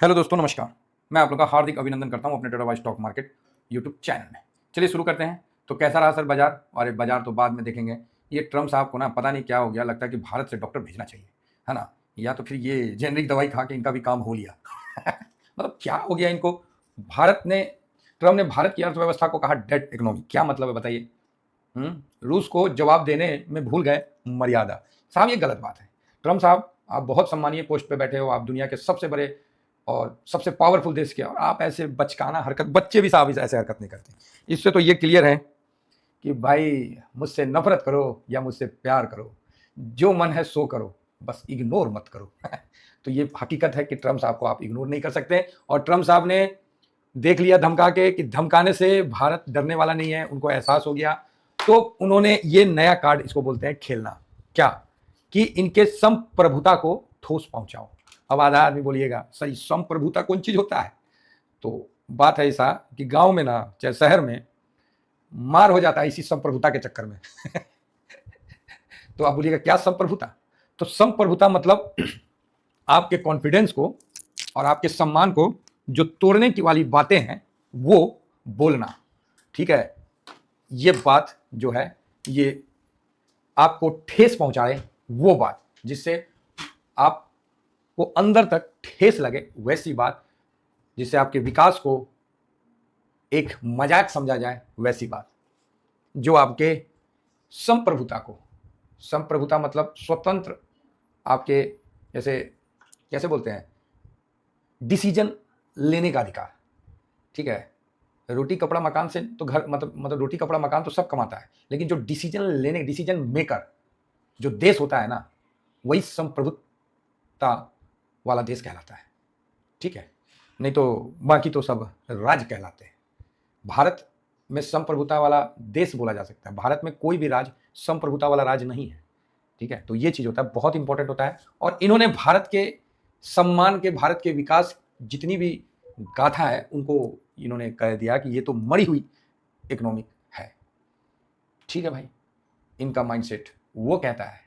Hello दोस्तों, नमस्कार। मैं आप लोग का हार्दिक अभिनंदन करता हूं अपने trader wise stock market YouTube channel में। चलिए शुरू करते हैं। तो कैसा रहा सर बाजार? और बाजार तो बाद में देखेंगे। ये ट्रम्प साहब को ना पता नहीं क्या हो गया, लगता है कि भारत से डॉक्टर भेजना चाहिए, है ना? या तो फिर ये जेनरिक दवाई खा के इनका भी काम हो लिया। मतलब क्या हो गया इनको? भारत ने ट्रम्प ने भारत की अर्थव्यवस्था को कहा डेड इकोनॉमी। क्या मतलब है बताइए? रूस को जवाब देने में भूल गए मर्यादा। साहब ये गलत बात है। ट्रम्प साहब, आप बहुत सम्मानीय पोस्ट पे बैठे हो, आप दुनिया के सबसे बड़े और सबसे पावरफुल देश के, और आप ऐसे बचकाना हरकत, बच्चे भी साहब ऐसे हरकत नहीं करते। इससे तो ये क्लियर है कि भाई मुझसे नफरत करो या मुझसे प्यार करो, जो मन है सो करो, बस इग्नोर मत करो। तो ये हकीकत है कि ट्रम्प साहब को आप इग्नोर नहीं कर सकते। और ट्रम्प साहब ने देख लिया धमका के कि धमकाने से भारत डरने वाला नहीं है, उनको एहसास हो गया। तो उन्होंने ये नया कार्ड, इसको बोलते हैं खेलना, क्या कि इनके संप्रभुता को ठोस पहुंचाओ। अब आधा आदमी बोलिएगा सही संप्रभुता कौन चीज होता है? तो बात है ऐसा कि गांव में ना चाहे शहर में मार हो जाता है इसी संप्रभुता के चक्कर में। तो आप बोलिएगा क्या संप्रभुता? तो संप्रभुता मतलब आपके कॉन्फिडेंस को और आपके सम्मान को जो तोड़ने की वाली बातें हैं वो बोलना। ठीक है, ये बात जो है ये आपको ठेस पहुंचाए, वो बात जिससे आपको अंदर तक ठेस लगे, वैसी बात जिससे आपके विकास को एक मजाक समझा जाए, वैसी बात जो आपके संप्रभुता को, संप्रभुता मतलब स्वतंत्र, आपके जैसे कैसे बोलते हैं, डिसीजन लेने का अधिकार। ठीक है, रोटी कपड़ा मकान से तो घर मतलब रोटी कपड़ा मकान तो सब कमाता है, लेकिन जो डिसीजन लेने, डिसीजन मेकर जो देश होता है ना, वही संप्रभुता वाला देश कहलाता है। ठीक है, नहीं तो बाकी तो सब राज कहलाते हैं। भारत में संप्रभुता वाला देश बोला जा सकता है, भारत में कोई भी राज संप्रभुता वाला राज नहीं है। ठीक है, तो ये चीज होता है, बहुत इंपॉर्टेंट होता है। और इन्होंने भारत के सम्मान के, भारत के विकास जितनी भी गाथा है उनको इन्होंने कह दिया कि ये तो मरी हुई इकोनॉमिक है। ठीक है भाई, इनका माइंडसेट वो कहता है,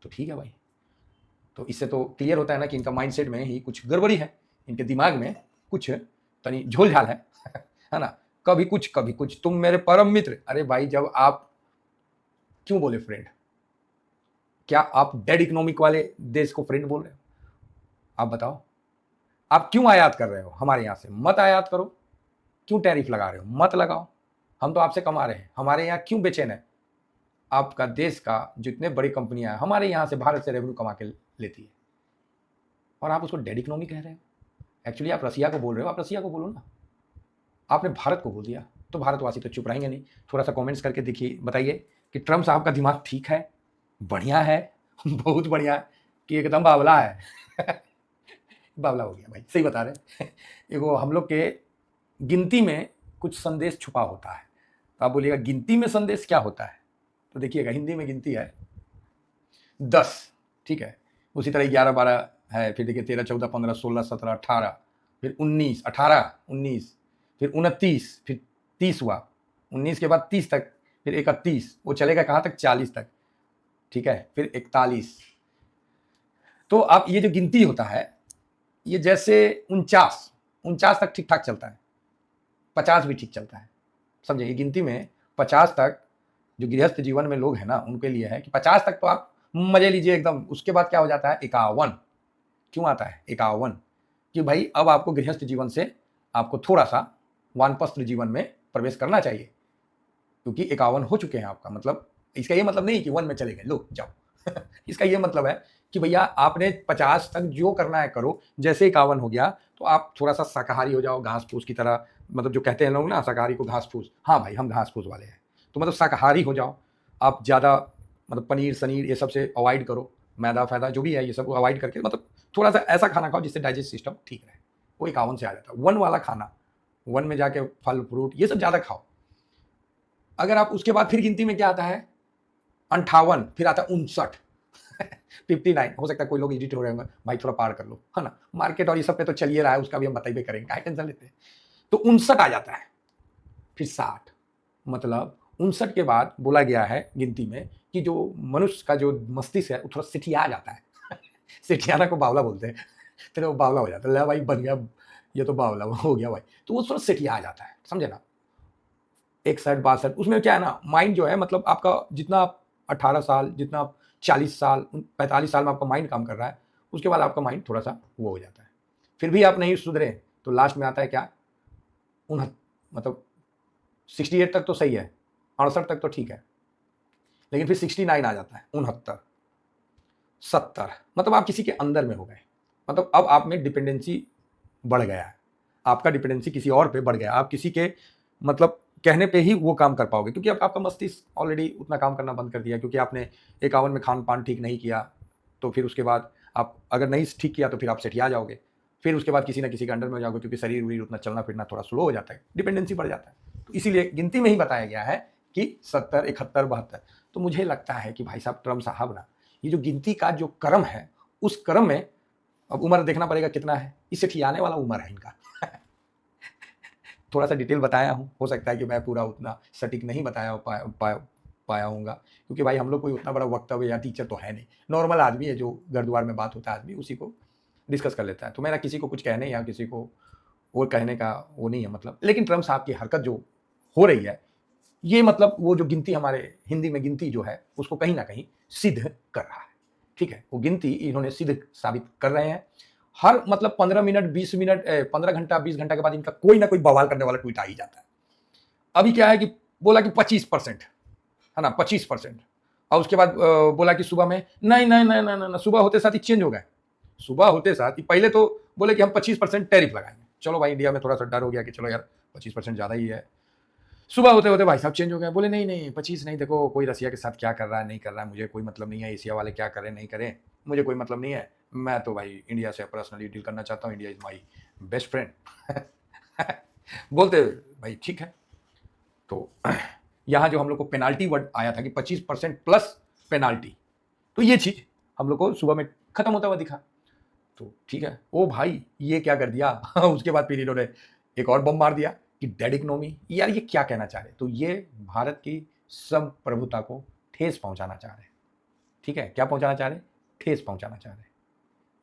तो ठीक है भाई। तो इससे तो क्लियर होता है ना कि इनका माइंडसेट में ही कुछ गड़बड़ी है, इनके दिमाग में कुछ तनी झोल झाल है। है ना? कभी कुछ तुम मेरे परम मित्र। अरे भाई, जब आप क्यों बोले फ्रेंड? क्या आप डेड इकोनॉमिक वाले देश को फ्रेंड बोल रहे हो? आप बताओ, आप क्यों आयात कर रहे हो हमारे यहां से? मत आयात करो। क्यों टैरिफ लगा रहे हो? मत लगाओ। हम तो आपसे कमा रहे हैं, हमारे यहाँ क्यों बेचैन है? आपका देश का जितने बड़ी कंपनियां हैं हमारे यहाँ से, भारत से रेवेन्यू कमा के लेती है, और आप उसको डेड इकोनॉमी कह रहे हो। एक्चुअली आप रसिया को बोल रहे हो, आप रसिया को बोलो ना। आपने भारत को बोल दिया, तो भारतवासी तो चुप रहेंगे नहीं। थोड़ा सा कमेंट्स करके देखिए, बताइए कि ट्रम्प साहब का दिमाग ठीक है, बढ़िया है, बहुत बढ़िया है, कि एकदम बावला है? बावला हो गया भाई, सही बता रहे। एगो हम लोग के गिनती में कुछ संदेश छुपा होता है। तो आप बोलिएगा गिनती में संदेश क्या होता है? तो देखिएगा, हिंदी में गिनती है 10। ठीक है, उसी तरह 11 12 है, फिर देखिए 13 14 15 16 17 18, फिर 19 18 19, फिर 29, फिर 30 हुआ, 19 के बाद 30 तक, फिर 31, वो चलेगा कहाँ तक? 40 तक। ठीक है, फिर 41। तो आप ये जो गिनती होता है, ये जैसे 49 तक ठीक ठाक चलता है, 50 भी ठीक चलता है। समझे? ये गिनती में 50 तक जो गृहस्थ जीवन में लोग हैं ना, उनके लिए है कि 50 तक तो आप मजे लीजिए एकदम। उसके बाद क्या हो जाता है? 51। क्यों आता है 51? कि भाई अब आपको गृहस्थ जीवन से आपको थोड़ा सा वानप्रस्थ जीवन में प्रवेश करना चाहिए, क्योंकि 51 हो चुके हैं आपका। मतलब इसका ये मतलब नहीं कि 1 में चले गए, लो जाओ। इसका ये मतलब है कि भैया आपने 50 तक जो करना है करो। जैसे 51 हो गया तो आप थोड़ा सा शाकाहारी हो जाओ, घास फूस की तरह। मतलब जो कहते हैं लोग ना, शाकाहारी को घास फूस, हाँ भाई हम घास फूस वाले हैं। तो मतलब शाकाहारी हो जाओ आप, ज़्यादा मतलब पनीर सनीर ये सब से अवॉइड करो, मैदा फैदा जो भी है ये सब अवॉइड करके, मतलब थोड़ा सा ऐसा खाना खाओ जिससे डाइजेस्ट सिस्टम ठीक रहे। वो 51 से आ जाता है। 1 वाला खाना, 1 में जाके फल फ्रूट ये सब ज़्यादा खाओ। अगर आप उसके बाद फिर गिनती में क्या आता है? 58, फिर आता है 59। 59 हो सकता है कोई लोग एडिट हो रहे होंगे, भाई थोड़ा पार कर लो, है ना? मार्केट और ये सब पे तो चलिए रहा है, उसका भी हम बताइए करेंगे, क्या टेंशन लेते हैं। तो 59 आ जाता है, फिर 60। मतलब 59 के बाद बोला गया है गिनती में कि जो मनुष्य का जो मस्तिष्क है वो थोड़ा सिठिया जाता है। सिठियाना को बावला बोलते हैं। तेरे वो बावला हो जाता है, ले भाई बन गया, ये तो बावला हो गया भाई। तो वो थोड़ा सेठिया आ जाता है, समझे ना? 61 62 उसमें क्या है ना, माइंड जो है मतलब आपका जितना आप 18 साल, जितना आप 40 साल 45 साल में आपका माइंड काम कर रहा है, उसके बाद आपका माइंड थोड़ा सा वो हो जाता है। फिर भी आप नहीं सुधरे तो लास्ट में आता है क्या, मतलब 68 तक तो सही है, 68 तक तो ठीक है, लेकिन फिर 69 आ जाता है, 69 70, मतलब आप किसी के अंदर में हो गए, मतलब अब आप में डिपेंडेंसी बढ़ गया है, आपका डिपेंडेंसी किसी और पे बढ़ गया, आप किसी के मतलब कहने पे ही वो काम कर पाओगे, क्योंकि अब आपका मस्तिष्क ऑलरेडी उतना काम करना बंद कर दिया, क्योंकि आपने 51 में खान पान ठीक नहीं किया, तो फिर उसके बाद आप अगर नहीं ठीक किया तो फिर आप सेठिया जाओगे, फिर उसके बाद किसी ना किसी के अंडर में हो जाओगे, क्योंकि शरीर उरीर उतना चलना फिरना थोड़ा स्लो हो जाता है, डिपेंडेंसी बढ़ जाता है। तो इसीलिए गिनती में ही बताया गया है कि 70 71 72। तो मुझे लगता है कि भाई साहब ट्रम्प साहब ना, ये जो गिनती का जो क्रम है, उस क्रम में अब उम्र देखना पड़ेगा कितना है, इससे ठियाने वाला उम्र है इनका। थोड़ा सा डिटेल बताया हूँ, हो सकता है कि मैं पूरा उतना सटीक नहीं बताया पाया हूँगा, क्योंकि भाई हम लोग कोई उतना बड़ा वक्तव्य या टीचर तो है नहीं, नॉर्मल आदमी है, जो घर द्वार में बात होता है आदमी उसी को डिस्कस कर लेता है। तो मेरा किसी को कुछ कहने या किसी को वो कहने का वो नहीं है मतलब। लेकिन ट्रम्प साहब की हरकत जो हो रही है, ये मतलब वो जो गिनती हमारे हिंदी में गिनती जो है उसको कहीं ना कहीं सिद्ध कर रहा है। ठीक है, वो गिनती इन्होंने सिद्ध साबित कर रहे हैं। हर मतलब 15 मिनट 20 मिनट 15 घंटा 20 घंटा के बाद इनका कोई ना कोई बवाल करने वाला ट्वीट आ ही जाता है। अभी क्या है कि बोला कि 25%, है ना, 25%, और उसके बाद बोला कि सुबह में नहीं नहीं नहीं नहीं नहीं, सुबह होते साथ ही चेंज हो गए। सुबह होते साथ ही पहले तो बोले कि हम 25% टैरिफ लगाएंगे, चलो भाई इंडिया में थोड़ा सा डर हो गया कि चलो यार 25% ज़्यादा ही है। सुबह होते होते भाई साहब चेंज हो गया, बोले नहीं नहीं 25 नहीं, देखो कोई रसिया के साथ क्या कर रहा है नहीं कर रहा है मुझे कोई मतलब नहीं है, एशिया वाले क्या करें नहीं करें मुझे कोई मतलब नहीं है, मैं तो भाई इंडिया से पर्सनली डील करना चाहता हूँ, India is my best friend. बोलते भाई ठीक है। तो यहाँ जो हम लोग को पेनाल्टी वर्ड आया था कि 25% प्लस पेनाल्टी, तो ये चीज़ हम लोग को सुबह में खत्म होता हुआ दिखा। तो ठीक है, ओ भाई ये क्या कर दिया। उसके बाद फिर इन्होंने एक और बम मार दिया कि डेड इकोनॉमी। यार ये क्या कहना चाह रहे, तो ये भारत की संप्रभुता को ठेस पहुंचाना चाह रहे। ठीक है, क्या पहुंचाना चाह रहे, ठेस पहुंचाना चाह रहे,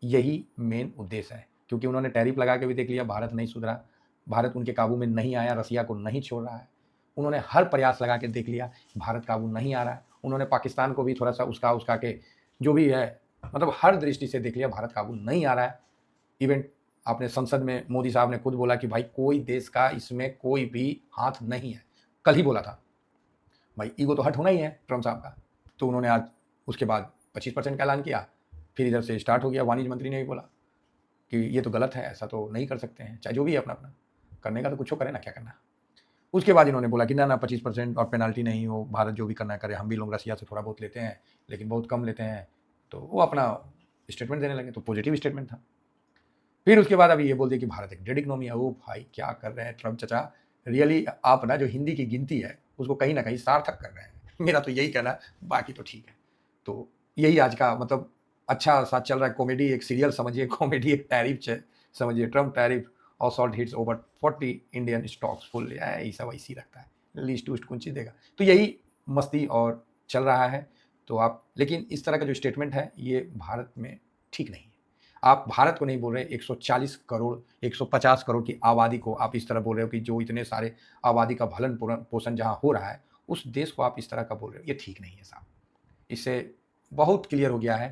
यही मेन उद्देश्य है। क्योंकि उन्होंने टैरिफ लगा के भी देख लिया, भारत नहीं सुधरा, भारत उनके काबू में नहीं आया, रसिया को नहीं छोड़ रहा है। उन्होंने हर प्रयास लगा के देख लिया, भारत काबू नहीं आ रहा है। उन्होंने पाकिस्तान को भी थोड़ा सा उसका के जो भी है मतलब हर दृष्टि से देख लिया, भारत काबू नहीं आ रहा है। इवेंट आपने संसद में मोदी साहब ने खुद बोला कि भाई कोई देश का इसमें कोई भी हाथ नहीं है, कल ही बोला था। भाई ईगो तो हट होना ही है ट्रम्प साहब का। तो उन्होंने आज उसके बाद 25% का ऐलान किया, फिर इधर से स्टार्ट हो गया। वाणिज्य मंत्री ने भी बोला कि ये तो गलत है, ऐसा तो नहीं कर सकते हैं, चाहे जो भी है अपना अपना करने का तो कुछ करे ना, क्या करना। उसके बाद इन्होंने बोला कि ना 25% और पेनाल्टी नहीं हो, भारत जो भी करना करे, हम भी लोग रसिया से थोड़ा बहुत लेते हैं लेकिन बहुत कम लेते हैं। तो वो अपना स्टेटमेंट देने लगे, तो पॉजिटिव स्टेटमेंट था। फिर उसके बाद अभी ये बोल दिया कि भारत एक डेड इकोनॉमी है। ओ भाई क्या कर रहे हैं ट्रम्प चचा, रियली आप ना जो हिंदी की गिनती है उसको कहीं ना कहीं सार्थक कर रहे हैं। मेरा तो यही कहना, बाकी तो ठीक है। तो यही आज का मतलब अच्छा साथ चल रहा है, कॉमेडी एक सीरियल समझिए, कॉमेडी एक टैरिफ समझिए, ट्रम्प टैरिफ और salt hits over 40 Indian stocks full, ये सब ऐसी रखता है, लिस्ट उस्ट कौन चीज़ देगा। तो यही मस्ती और चल रहा है। तो आप लेकिन इस तरह का जो स्टेटमेंट है ये भारत में ठीक नहीं है। आप भारत को नहीं बोल रहे, 140 करोड़ 150 करोड़ की आबादी को आप इस तरह बोल रहे हो कि जो इतने सारे आबादी का भलन पोषण जहाँ हो रहा है उस देश को आप इस तरह का बोल रहे हो, ये ठीक नहीं है साहब। इससे बहुत क्लियर हो गया है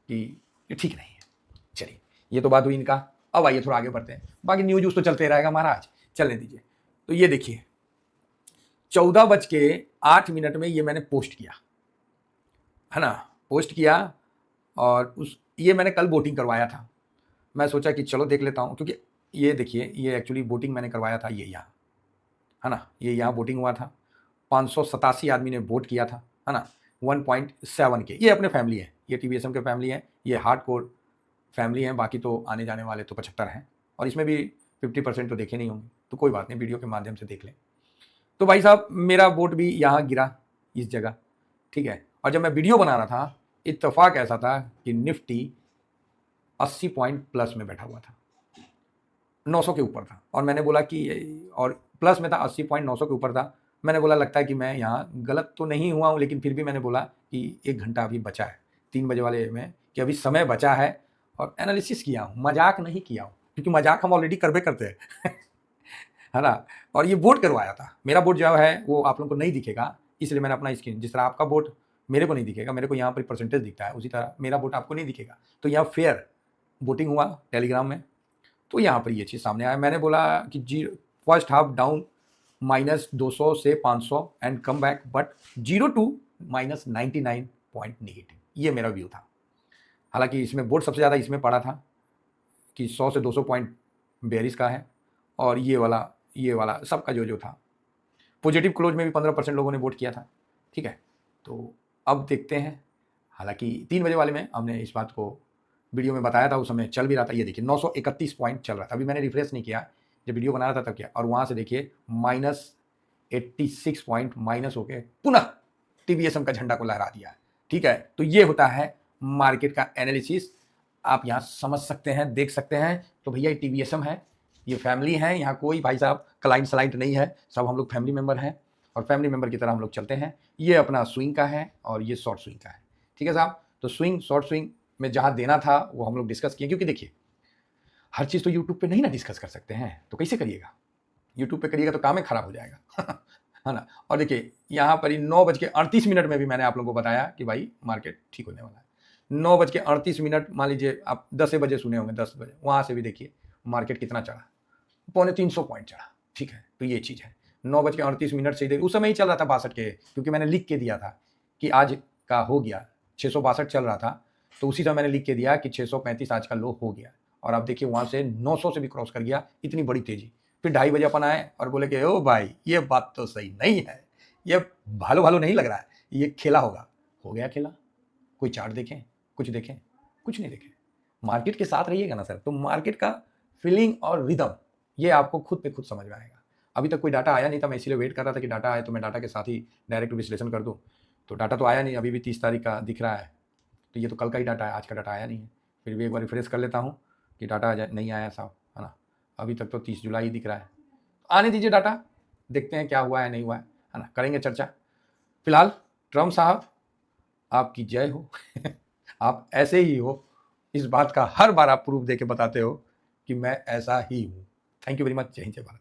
कि ये ठीक नहीं है। चलिए ये तो बात हुई इनका, अब आइए थोड़ा आगे बढ़ते हैं। बाकी न्यूज तो चलते रहेगा महाराज, चलने दीजिए। तो ये देखिए 14:08 में ये मैंने पोस्ट किया है ना, पोस्ट किया, और ये मैंने कल वोटिंग करवाया था। मैं सोचा कि चलो देख लेता हूँ, क्योंकि ये देखिए ये एक्चुअली वोटिंग मैंने करवाया था, ये यहाँ है ना, ये यहाँ वोटिंग हुआ था। 587 आदमी ने वोट किया था, है ना, 1.7 के। ये अपने फैमिली है, ये टीवीएसएम के फैमिली है, ये हार्ड कोर फैमिली है, बाकी तो आने जाने वाले तो 75 हैं, और इसमें भी 50% तो देखे नहीं होंगे, तो कोई बात नहीं, वीडियो के माध्यम से देख लें। तो भाई साहब मेरा वोट भी यहाँ गिरा इस जगह, ठीक है। और जब मैं वीडियो बना रहा था, इत्तेफाक ऐसा था कि निफ्टी 80 पॉइंट प्लस में बैठा हुआ था, 900 के ऊपर था, और मैंने बोला कि और प्लस में था 80 पॉइंट 900 के ऊपर था। मैंने बोला लगता है कि मैं यहाँ गलत तो नहीं हुआ हूँ, लेकिन फिर भी मैंने बोला कि 1 घंटा अभी बचा है 3 बजे वाले में, कि अभी समय बचा है और एनालिसिस किया हूँ, मजाक नहीं किया हूँ, क्योंकि मजाक हम ऑलरेडी करबे करते हैं है ना। और ये वोट करवाया था, मेरा वोट जो है वो आप लोगों को नहीं दिखेगा, इसलिए मैंने अपना स्क्रीन, जिस तरह आपका वोट मेरे को नहीं दिखेगा, मेरे को यहाँ पर परसेंटेज दिखता है, उसी तरह मेरा वोट आपको नहीं दिखेगा। तो यहाँ फेयर वोटिंग हुआ टेलीग्राम में, तो यहाँ पर ये चीज़ सामने आया। मैंने बोला कि जी फर्स्ट हाफ डाउन -200 से 500 and come back but 0 to -99 point negative, ये मेरा व्यू था। हालांकि इसमें वोट सबसे ज़्यादा इसमें पड़ा था कि 100 से 200 पॉइंट बेरिस का है, और ये वाला सबका जो था। पॉजिटिव क्लोज में भी 15% लोगों ने वोट किया था, ठीक है। तो अब देखते हैं, हालांकि 3 बजे वाले में हमने इस बात को वीडियो में बताया था, उस समय चल भी रहा था। ये देखिए 931 पॉइंट चल रहा था, अभी मैंने रिफ्रेश नहीं किया, जब वीडियो बना रहा था तब किया, और वहाँ से देखिए -86 पॉइंट माइनस होके पुनः टीवीएसएम का झंडा को लहरा दिया, ठीक है। तो ये होता है मार्केट का एनालिसिस, आप यहाँ समझ सकते हैं, देख सकते हैं। तो भैया ये टीवीएसएम है, ये फैमिली है, यहाँ कोई भाई साहब क्लाइंट स्लाइंट नहीं है, सब हम लोग फैमिली मेंबर हैं, और फैमिली मेंबर की तरह हम लोग चलते हैं। ये अपना स्विंग का है और ये शॉर्ट स्विंग का है, ठीक है साहब। तो स्विंग शॉर्ट स्विंग में जहाँ देना था वो हम लोग डिस्कस किए, क्योंकि देखिए हर चीज़ तो यूट्यूब पे नहीं ना डिस्कस कर सकते हैं, तो कैसे करिएगा, यूट्यूब पे करिएगा तो काम ही खराब हो जाएगा है ना। और देखिए यहाँ पर ही 9:38 में भी मैंने आप लोगों को बताया कि भाई मार्केट ठीक होने वाला है। 9:38 मान लीजिए आप 10 बजे सुने होंगे, 10 बजे वहाँ से भी देखिए मार्केट कितना चढ़ा, 250 पॉइंट चढ़ा, ठीक है। तो ये चीज़ है, 9:38 से उस समय ही चल रहा था 62 के, क्योंकि मैंने लिख के दिया था कि आज का हो गया 662 चल रहा था, तो उसी समय मैंने लिख के दिया कि 635 आज का लो हो गया, और आप देखिए वहाँ से 900 से भी क्रॉस कर गया, इतनी बड़ी तेजी। फिर 2:30 बजे अपन आए और बोले कि ओ भाई ये बात तो सही नहीं है, ये भालो भालो नहीं लग रहा है, ये खेला होगा। हो गया खेला, कोई चार्ट देखें, कुछ देखें, कुछ नहीं देखें, मार्केट के साथ रहिएगा ना सर, तो मार्केट का फीलिंग और रिदम ये आपको खुद पे खुद समझ में आएगा। अभी तक कोई डाटा आया नहीं था, मैं इसीलिए वेट कर रहा था कि डाटा आए तो मैं डाटा के साथ ही डायरेक्ट विश्लेषण कर दूं, तो डाटा तो आया नहीं, अभी भी 30 तारीख का दिख रहा है, तो ये तो कल का ही डाटा है, आज का डाटा आया नहीं है। फिर भी एक बार रिफ्रेश कर लेता हूँ कि डाटा नहीं आया साहब, है ना। अभी तक तो 30 जुलाई दिख रहा है, आने दीजिए डाटा, देखते हैं क्या हुआ है नहीं हुआ है ना, करेंगे चर्चा। फिलहाल ट्रम्प साहब आपकी जय हो आप ऐसे ही हो, इस बात का हर बार आप प्रूफ दे के बताते हो कि मैं ऐसा ही हूँ। थैंक यू वेरी मच, जय हिंद जय भारत।